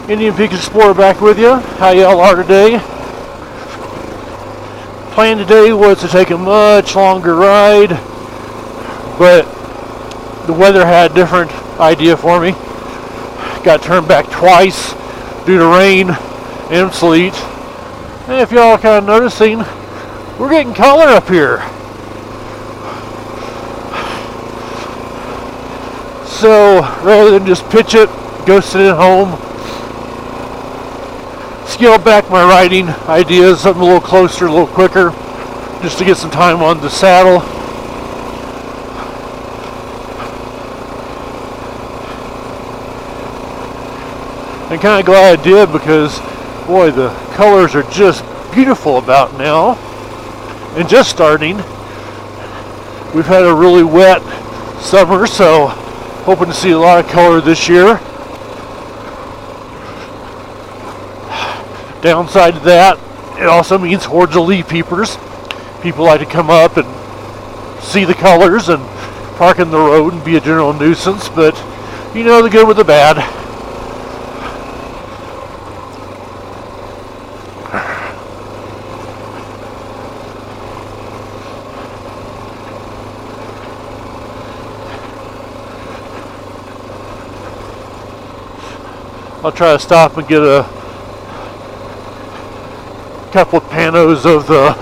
Indian Peak Explorer back with you. How y'all are today? Plan today was to take a much longer ride, but the weather had a different idea for me. Got turned back twice due to rain and sleet. And if y'all are kind of noticing, we're getting color up here. So rather than just pitch it, go sit at home, scale back my riding ideas, something a little closer, a little quicker, just to get some time on the saddle. I'm kind of glad I did because, boy, the colors are just beautiful about now. And just starting. We've had a really wet summer, so hoping to see a lot of color this year. Downside to that, it also means hordes of leaf peepers. People like to come up and see the colors and park in the road and be a general nuisance, but you know the good with the bad. I'll try to stop and get a couple of panos of the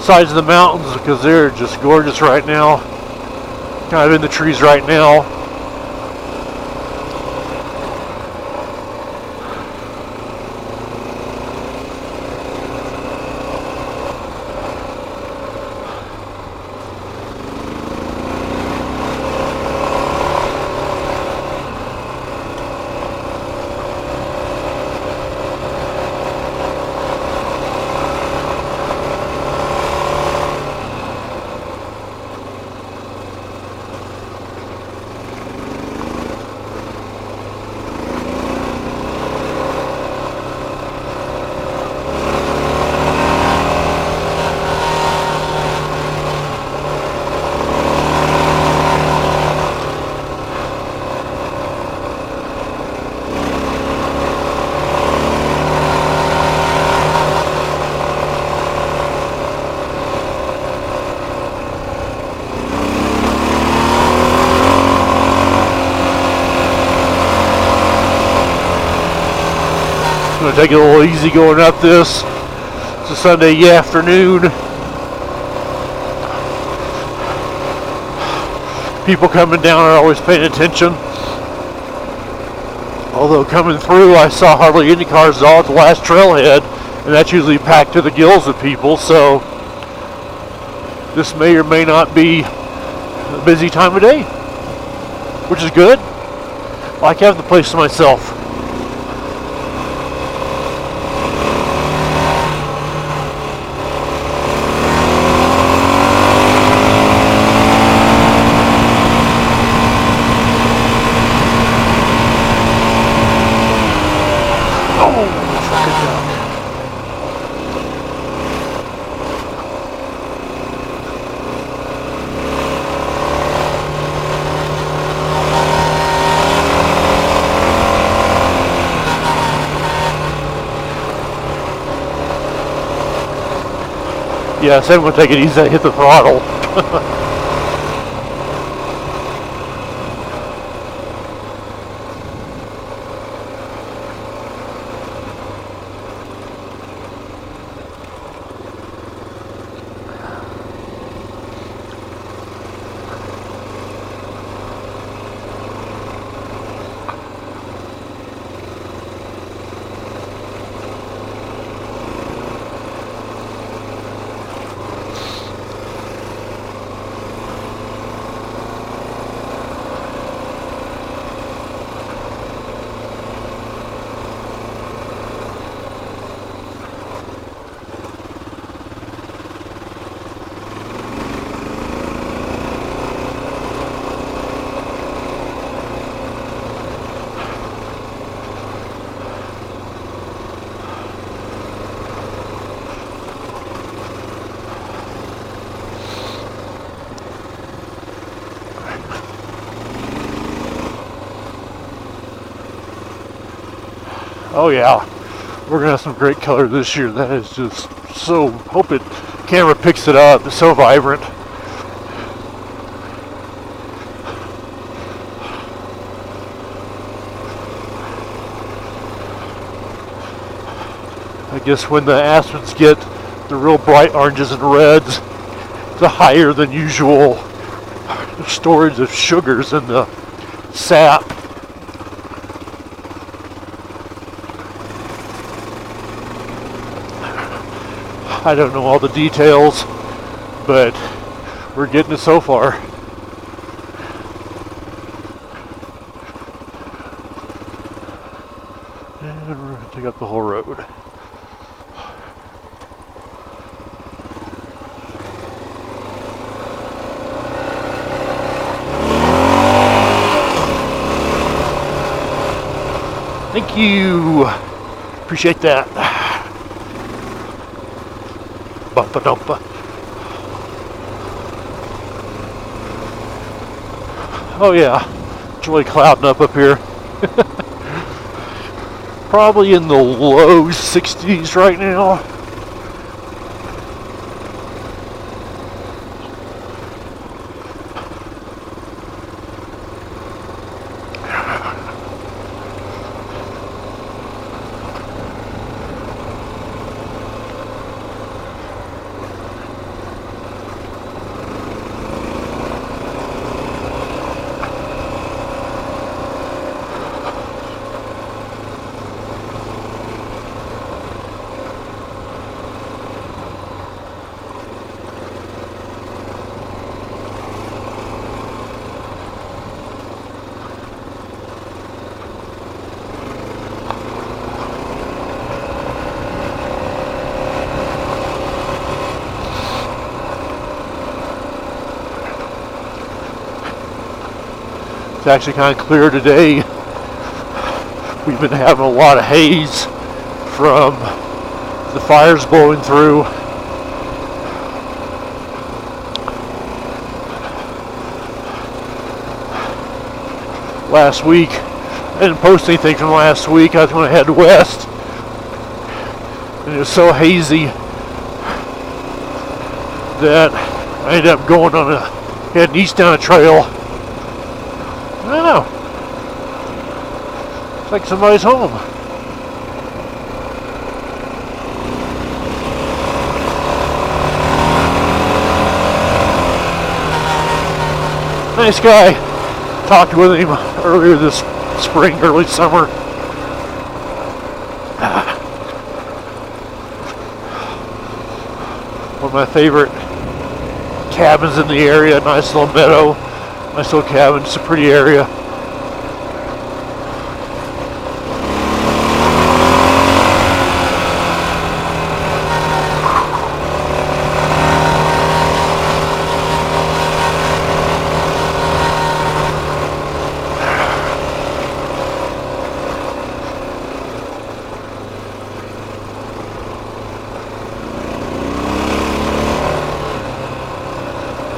sides of the mountains because they're just gorgeous right now. Kind of in the trees right now. I'm going to take it a little easy going up this. It's a Sunday afternoon. People coming down are always paying attention. Although coming through, I saw hardly any cars at all at the last trailhead, and that's usually packed to the gills of people, so this may or may not be a busy time of day, which is good. I like having the place to myself. Yeah, I said I'm going to take it easy, I hit the throttle. Oh yeah, we're gonna have some great color this year. That is just so, hope it camera picks it up. It's so vibrant. I guess when the aspens get the real bright oranges and reds, the higher than usual storage of sugars in the sap. I don't know all the details, but we're getting it so far. And we're going to take up the whole road. Thank you. Appreciate that. Bumpa dumpa. Oh yeah, it's really clouding up here. Probably in the low 60s right now. It's actually kind of clear today. We've been having a lot of haze from the fires blowing through. Last week, I didn't post anything from last week. I was going to head west, and it was so hazy that I ended up going on heading east down a trail. I don't know. It's like somebody's home. Nice guy. Talked with him earlier this spring, early summer. One of my favorite cabins in the area. Nice little meadow. Nice little cabin. It's a pretty area.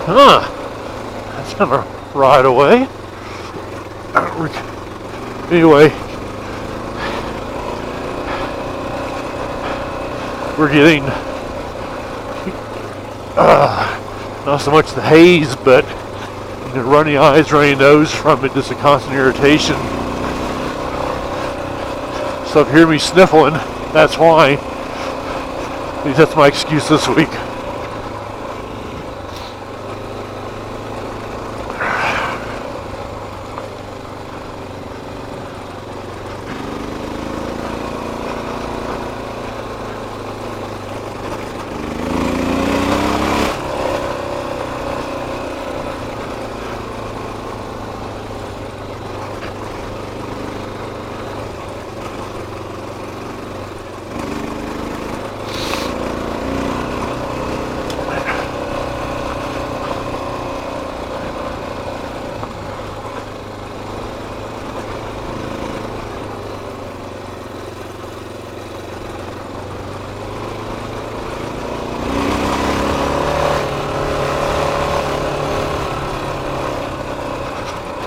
That's gonna ride away. Anyway, we're getting not so much the haze, but the runny eyes, runny nose from it, just a constant irritation. So if you hear me sniffling, that's why. At least that's my excuse this week.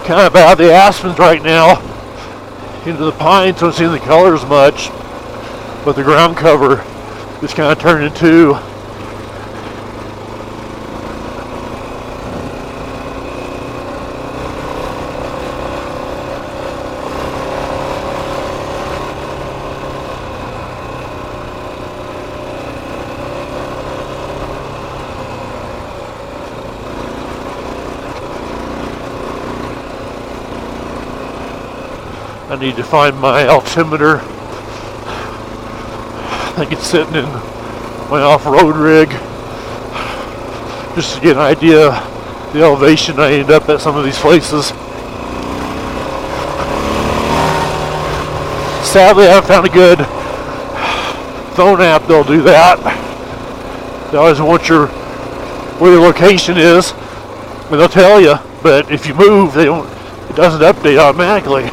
Kind of about the aspens right now. into the pines, so don't see the colors much, but the ground cover is kind of turned into I need to find my altimeter. I think it's sitting in my off-road rig, just to get an idea of the elevation I end up at some of these places. Sadly, I haven't found a good phone app that'll do that. They always want where the location is, and they'll tell you, but if you move, it doesn't update automatically.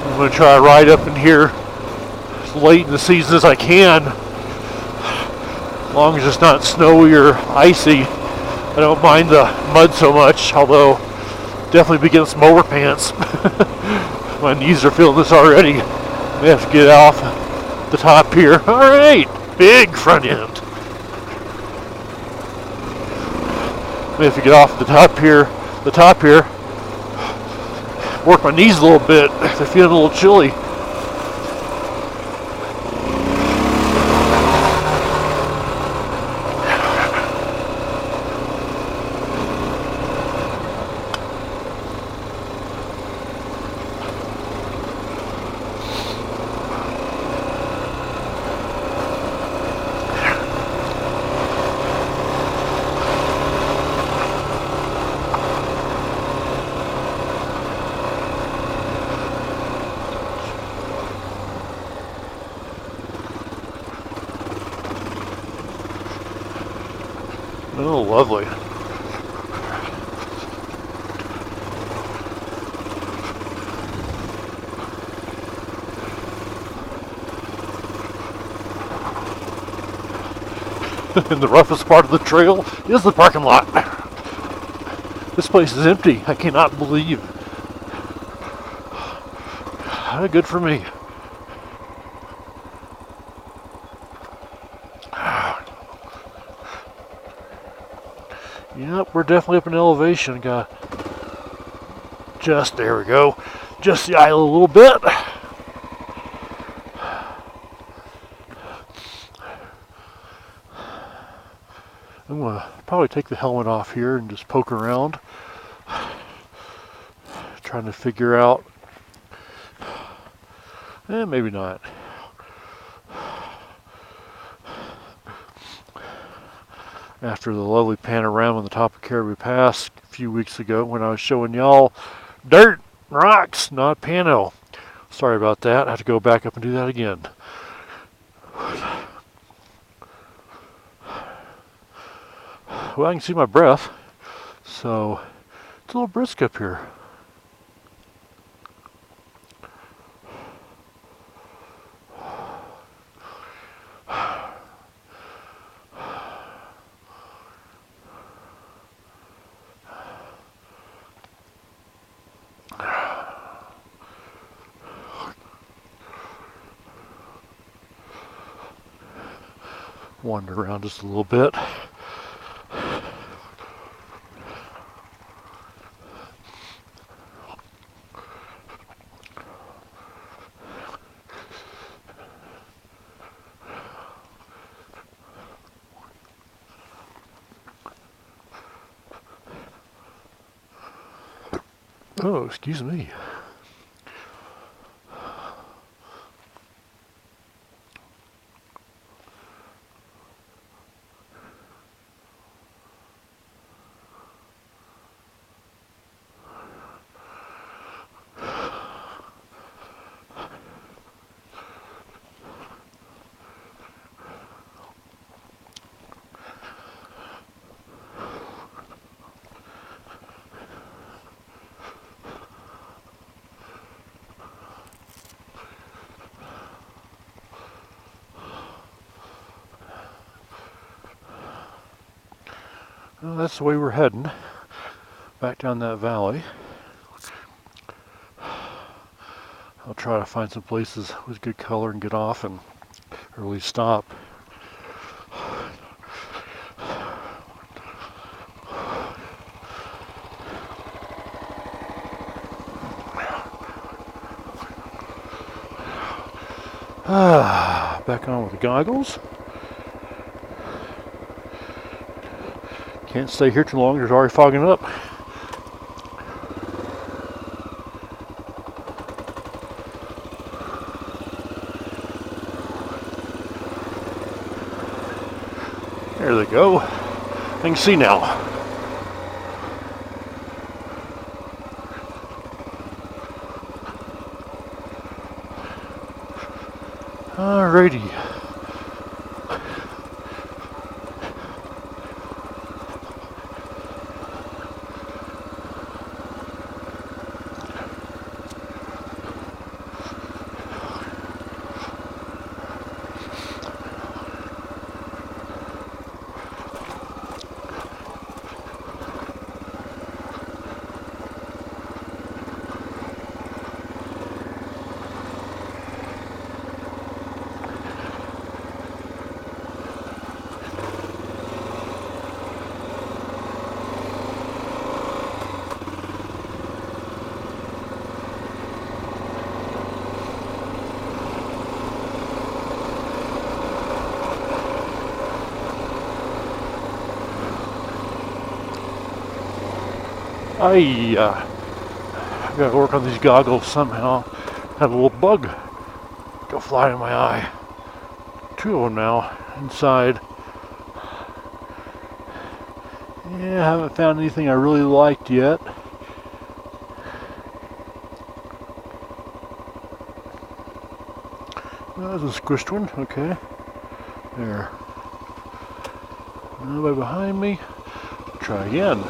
I'm going to try to ride up in here as late in the season as I can, as long as it's not snowy or icy. I don't mind the mud so much, although definitely be getting some overpants. My knees are feeling this already. I have to get off the top here. Alright, big front end. I have to get off the top here, work my knees a little bit. They're feeling a little chilly. Oh, lovely. And the roughest part of the trail is the parking lot. This place is empty. I cannot believe. Good for me. Yep, we're definitely up in elevation. Got just, there we go. Just the aisle a little bit. I'm going to probably take the helmet off here and just poke around. Trying to figure out. Maybe not. After the lovely panorama on the top of Caribou Pass a few weeks ago when I was showing y'all dirt, rocks, not pano. Sorry about that. I have to go back up and do that again. Well, I can see my breath, so it's a little brisk up here. Wander around just a little bit. Oh, excuse me. Well, that's the way we're heading, back down that valley. I'll try to find some places with good color and get off and early stop. Back on with the goggles. Can't stay here too long, there's already fogging up. There they go. I can see now. Alrighty. I gotta work on these goggles somehow. Had a little bug go fly in my eye. 2 of them now inside. Yeah, I haven't found anything I really liked yet. That was a squished one. Okay. There. Nobody behind me. Try again.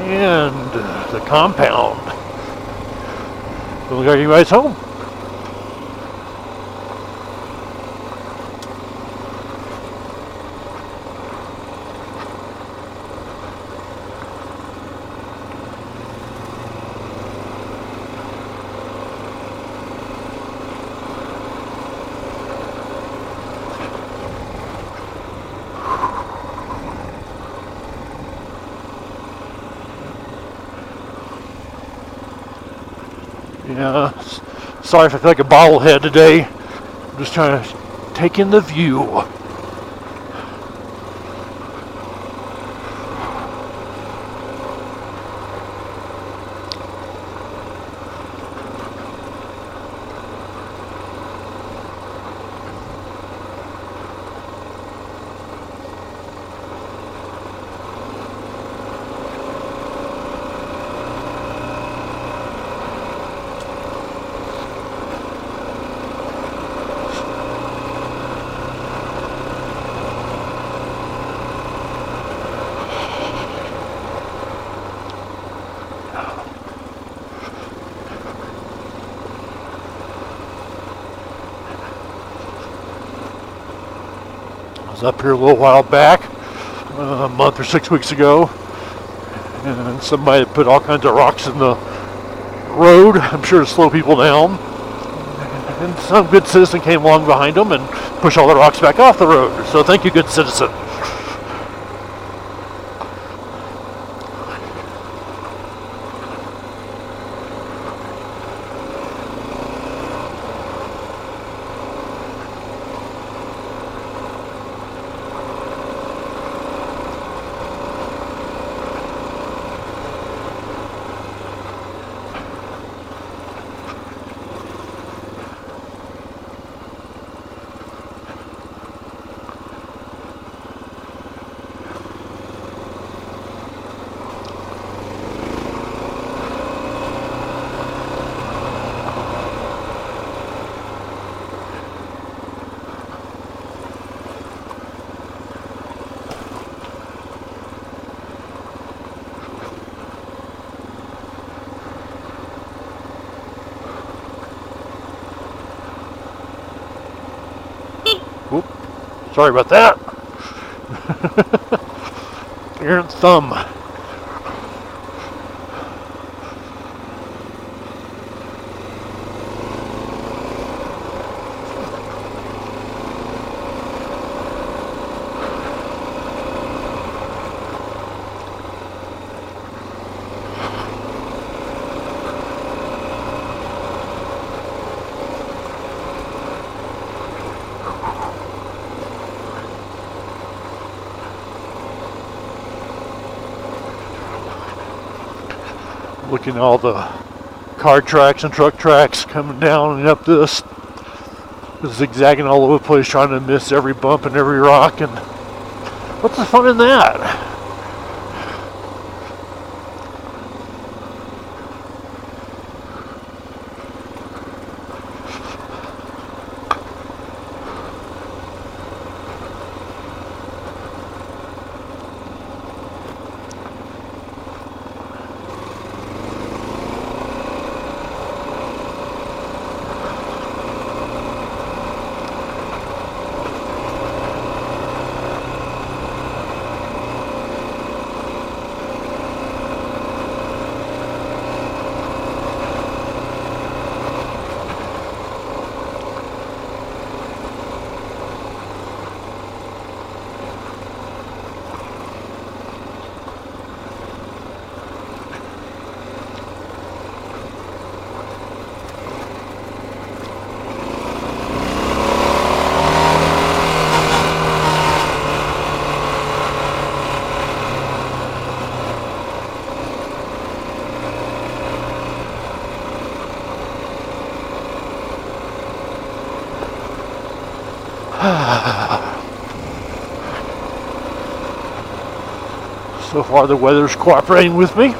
And the compound. Don't look like anybody's home. Yeah, sorry if I feel like a bobblehead today. I'm just trying to take in the view. I was up here a little while back, a month or 6 weeks ago, and somebody put all kinds of rocks in the road, I'm sure to slow people down. And some good citizen came along behind them and pushed all the rocks back off the road. So thank you, good citizen. Oop, sorry about that. Errant thumb. Looking at all the car tracks and truck tracks coming down and up this, zigzagging all over the place, trying to miss every bump and every rock. And what's the fun in that? So far the weather's cooperating with me.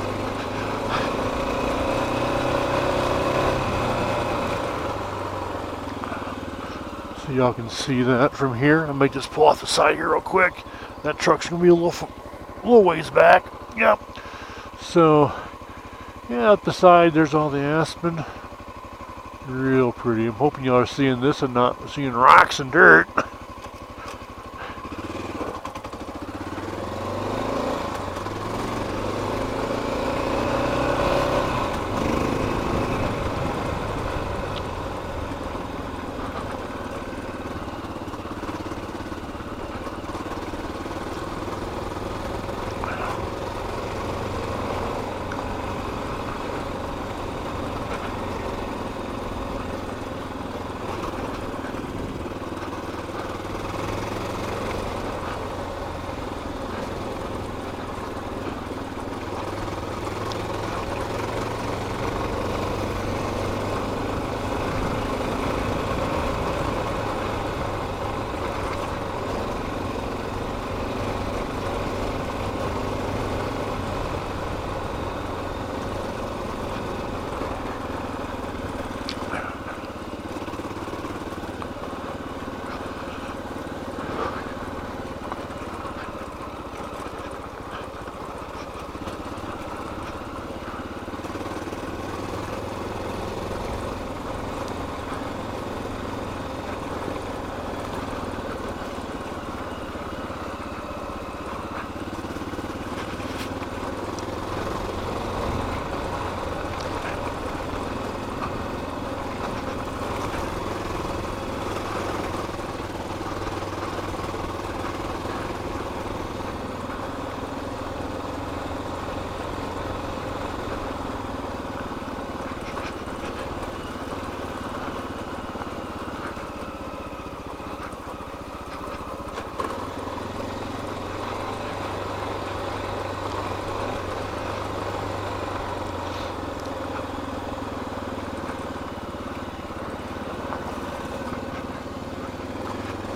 So y'all can see that from here. I may just pull off the side here real quick. That truck's gonna be a little ways back. Yep. So yeah, up the side there's all the aspen. Real pretty. I'm hoping y'all are seeing this and not seeing rocks and dirt.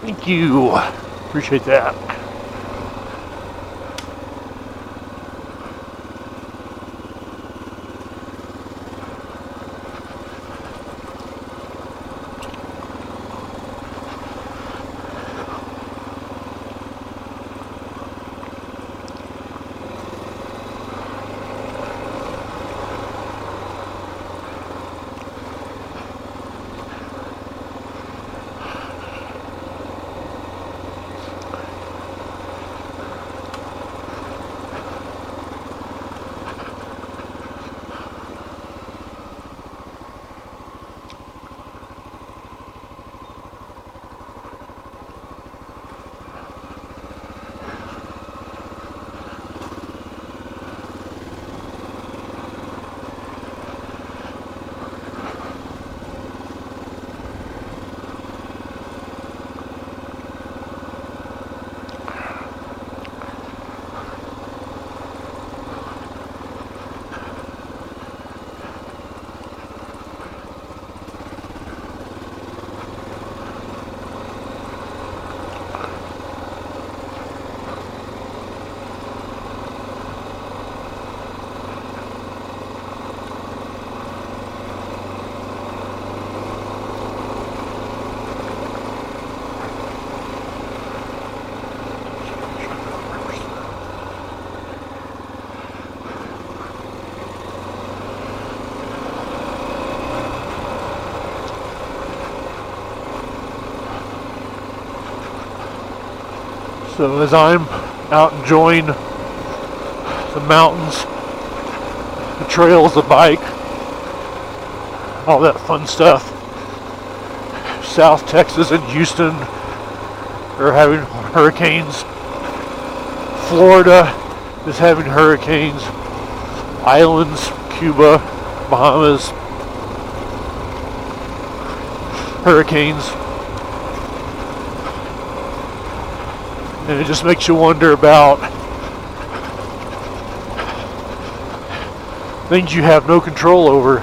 Thank you. Appreciate that. So as I'm out enjoying the mountains, the trails, the bike, all that fun stuff, South Texas and Houston are having hurricanes. Florida is having hurricanes. Islands, Cuba, Bahamas, hurricanes. And it just makes you wonder about things you have no control over,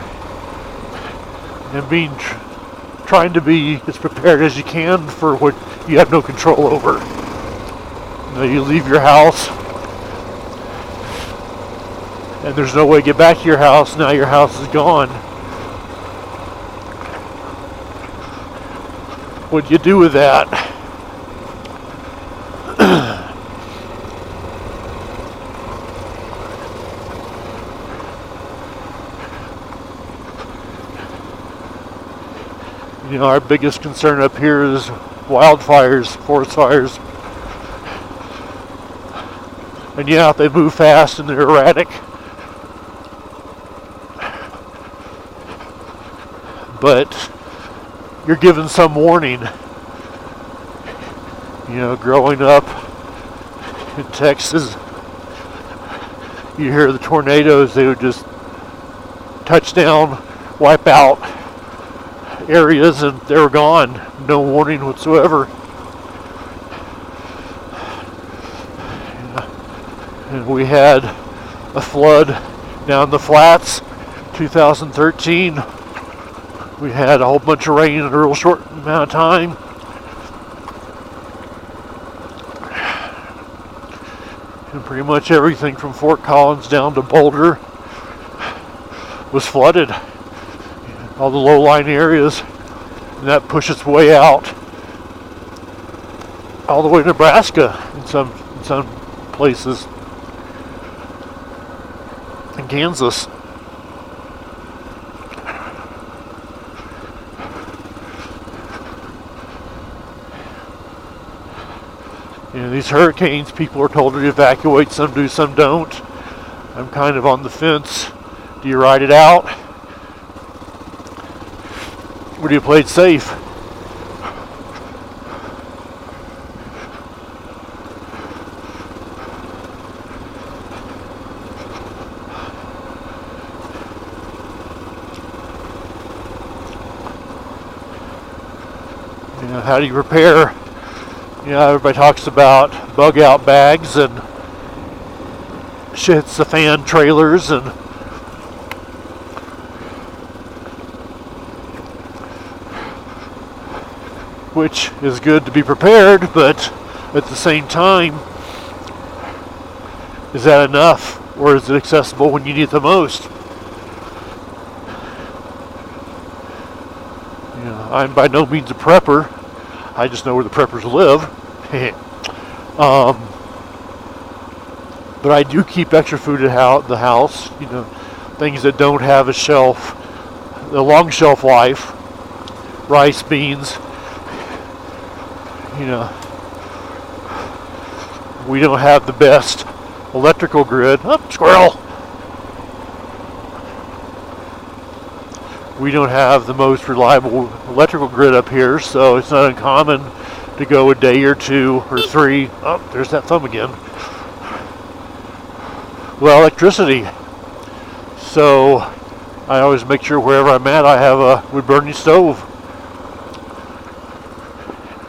and trying to be as prepared as you can for what you have no control over. You leave your house and there's no way to get back to your house. Now your house is gone. What do you do with that? Our biggest concern up here is wildfires, forest fires. And yeah, they move fast and they're erratic. But you're given some warning. Growing up in Texas, you hear the tornadoes, they would just touch down, wipe out areas, and they were gone. No warning whatsoever. And we had a flood down the flats, 2013. We had a whole bunch of rain in a real short amount of time. And pretty much everything from Fort Collins down to Boulder was flooded. All the low-lying areas, and that pushed its way out all the way to Nebraska in some places, and Kansas. These hurricanes, people are told to evacuate. Some do, some don't. I'm kind of on the fence. Do you ride it out? Or do you play it safe? How do you prepare? Everybody talks about bug out bags and shits the fan trailers and which is good to be prepared, but at the same time, is that enough, or is it accessible when you need it the most? You know, I'm by no means a prepper. I just know where the preppers live. But I do keep extra food at the house. You know, things that don't have a long shelf life, rice, beans. You know, we don't have the best electrical grid. Oh, squirrel! We don't have the most reliable electrical grid up here, so it's not uncommon to go a day or 2 or 3. Oh, there's that thumb again. Well, electricity. So I always make sure wherever I'm at, I have a wood burning stove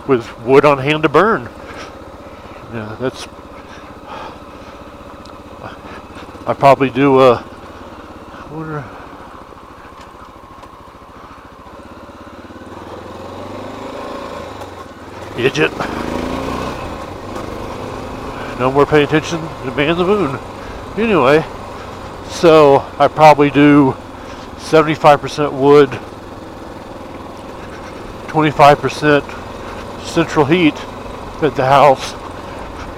with wood on hand to burn. Yeah, that's. I probably do a. Idiot. No more paying attention to Man in the Moon. Anyway, so I probably do 75% wood, 25% central heat at the house.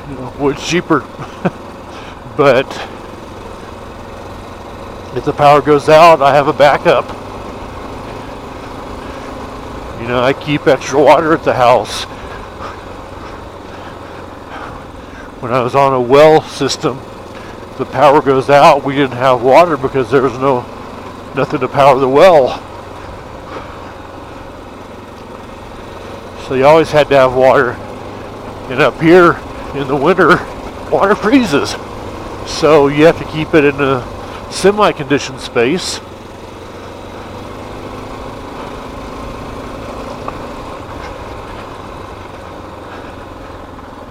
You know, wood's cheaper. But if the power goes out, I have a backup. You know, I keep extra water at the house. When I was on a well system, the power goes out, we didn't have water because there was nothing to power the well. So you always had to have water. And up here in the winter, water freezes. So you have to keep it in a semi-conditioned space.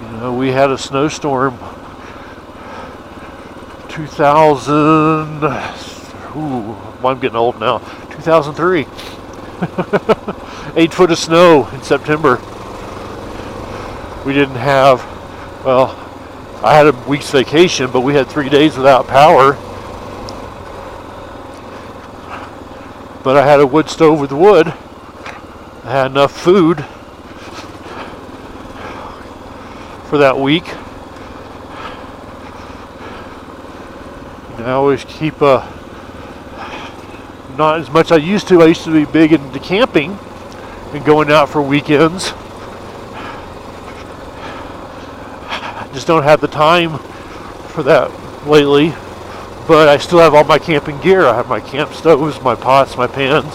You know, we had a snowstorm 2000, I'm getting old now, 2003. 8 foot of snow in September. We didn't have, well, I had a week's vacation, but we had 3 days without power. But I had a wood stove with wood. I had enough food for that week. I always keep not as much as I used to. I used to be big into camping and going out for weekends. I just don't have the time for that lately. But I still have all my camping gear. I have my camp stoves, my pots, my pans.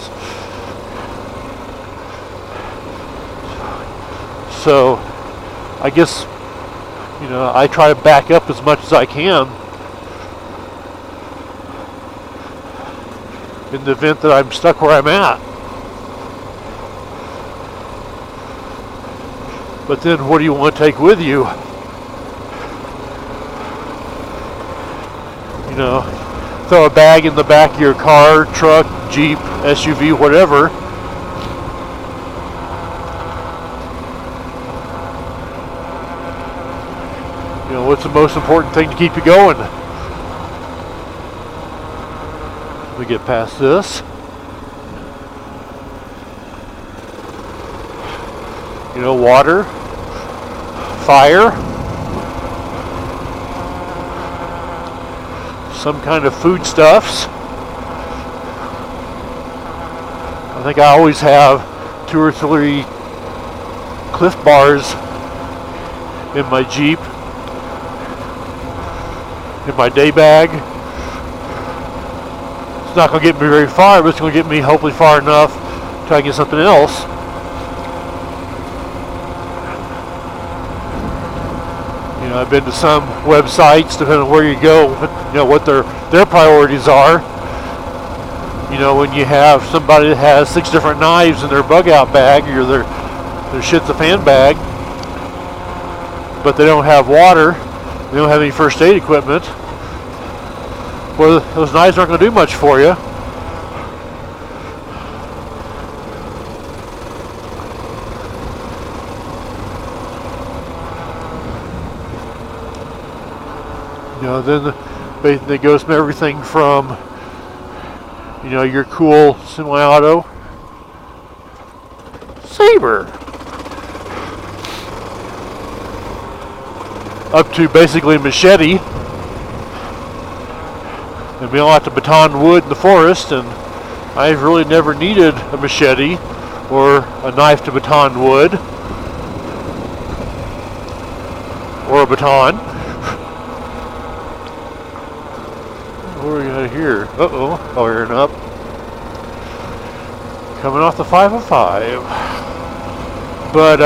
So I guess, you know, I try to back up as much as I can in the event that I'm stuck where I'm at. But then what do you want to take with you? You know, throw a bag in the back of your car, truck, Jeep, SUV, whatever. You know, what's the most important thing to keep you going? We get past this. You know, water, fire, some kind of foodstuffs. I think I always have 2 or 3 Cliff Bars in my Jeep, in my day bag. It's not going to get me very far, but it's going to get me hopefully far enough till I get something else. You know, I've been to some websites, depending on where you go, you know, what their priorities are. You know, when you have somebody that has 6 different knives in their bug out bag or their shit the fan bag, but they don't have water, they don't have any first aid equipment, well, those knives aren't going to do much for you. then it goes from everything from, your cool semi-auto Sabre up to basically machete. And we all have to baton wood in the forest, and I've really never needed a machete or a knife to baton wood or a baton. What are we got here? Uh-oh, firing up. Coming off the 505. But,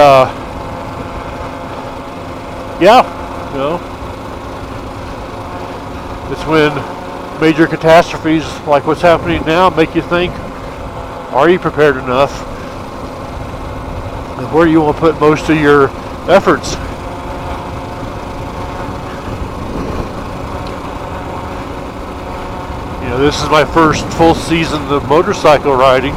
yeah, it's when major catastrophes like what's happening now make you think, are you prepared enough? And where do you want to put most of your efforts? This is my first full season of motorcycle riding.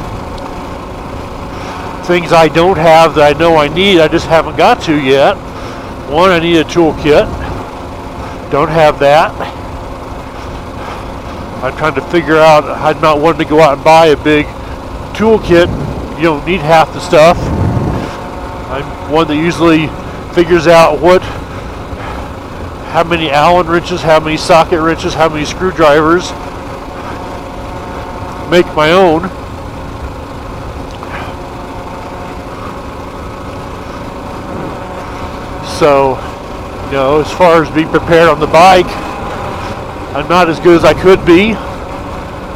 Things I don't have that I know I need, I just haven't got to yet. One, I need a toolkit. Don't have that. I'm trying to figure out, I'm not wanting to go out and buy a big toolkit. You don't need half the stuff. I'm one that usually figures out how many Allen wrenches, how many socket wrenches, how many screwdrivers. Make my own. So, as far as being prepared on the bike, I'm not as good as I could be.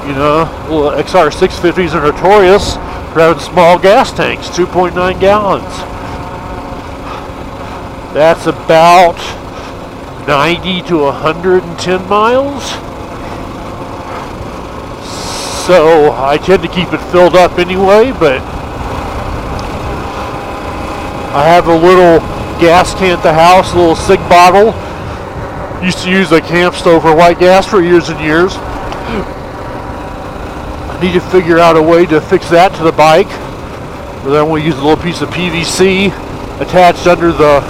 Little XR 650s are notorious for having small gas tanks, 2.9 gallons. That's about 90 to 110 miles. So I tend to keep it filled up anyway, but I have a little gas can at the house, a little Sig bottle. Used to use a camp stove for white gas for years and years. I need to figure out a way to fix that to the bike. But then we'll use a little piece of PVC attached under the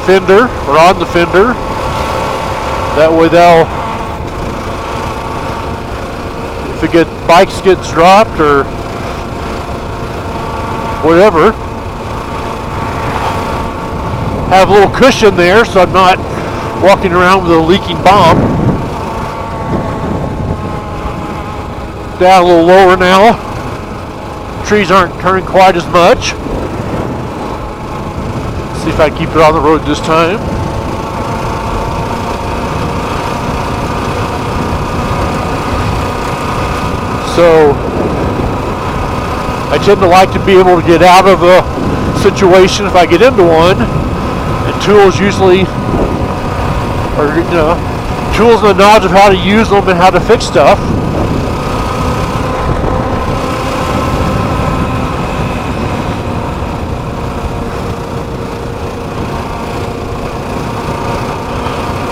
fender or on the fender. That way if bikes gets dropped or whatever, have a little cushion there so I'm not walking around with a leaking bomb. Down a little lower now. Trees aren't turning quite as much. See if I can keep it on the road this time. So I tend to like to be able to get out of a situation if I get into one, and tools usually tools and the knowledge of how to use them and how to fix stuff.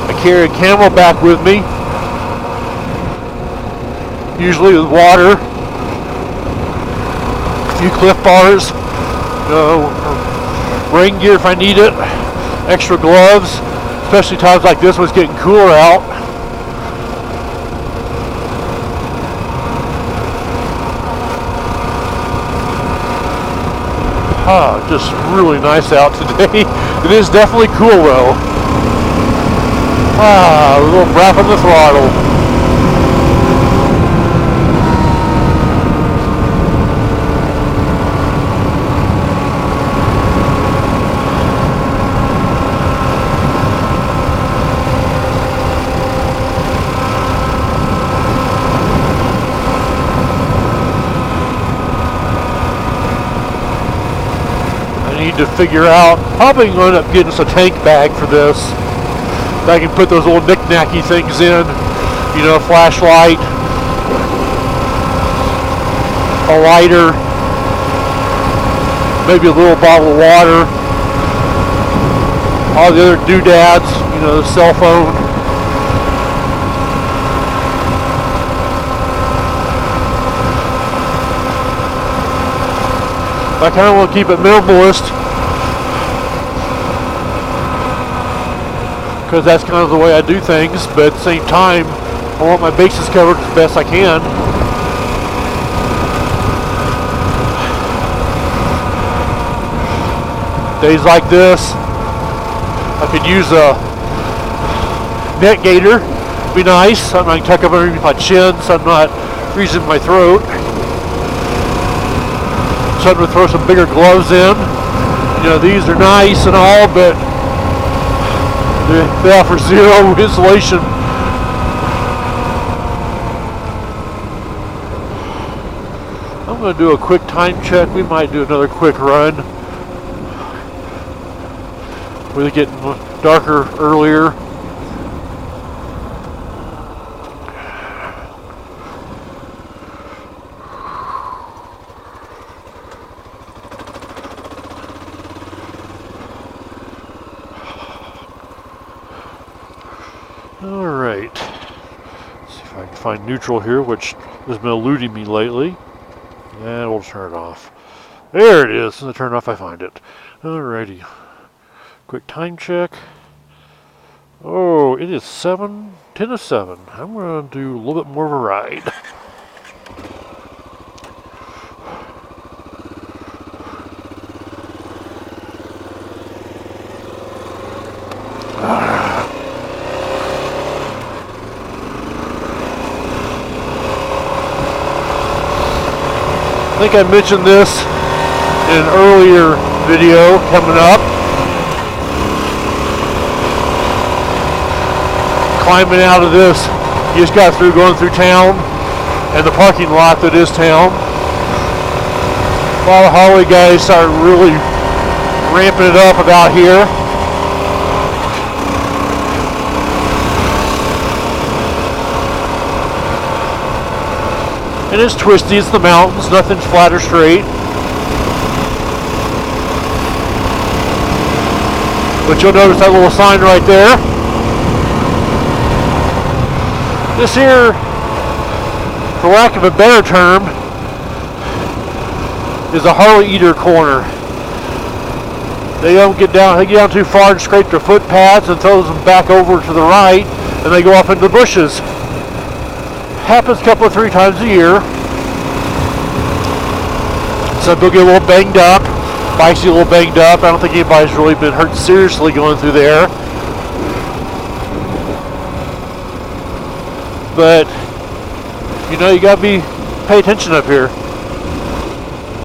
I carry a Camelback with me, usually with water, a few Cliff Bars, rain gear if I need it, extra gloves, especially times like this when it's getting cooler out. Just really nice out today. It is definitely cool though. A little breath on the throttle. To figure out, probably going to end up getting us a tank bag for this. I can put those little knick-knacky things in, a flashlight, a lighter, maybe a little bottle of water, all the other doodads, the cell phone. I kind of want to keep it minimalist, because that's kind of the way I do things, but at the same time, I want my bases covered as best I can. Days like this, I could use a neck gaiter. Be nice. Something I can tuck up underneath my chin so I'm not freezing my throat. Something to throw some bigger gloves in. You know, these are nice and all, but they offer zero insulation. I'm going to do a quick time check. We might do another quick run. With it getting darker earlier. Alright. Let's see if I can find neutral here, which has been eluding me lately. And we'll turn it off. There it is. As I turn it off, I find it. Alrighty. Quick time check. Oh, it is 10 to 7. I'm going to do a little bit more of a ride. I think I mentioned this in an earlier video coming up. Climbing out of this, you just got through going through town and the parking lot that is town. A lot of Harley guys are really ramping it up about here. And it's twisty, it's the mountains, nothing's flat or straight. But you'll notice that little sign right there. This here, for lack of a better term, is a Harley Eater corner. They don't get down, they get down too far and scrape their foot pads and throws them back over to the right, and they go off into the bushes. Happens a couple of 3 times a year. Some people get a little banged up. Bikes get a little banged up. I don't think anybody's really been hurt seriously going through there. But you know, you gotta pay attention up here.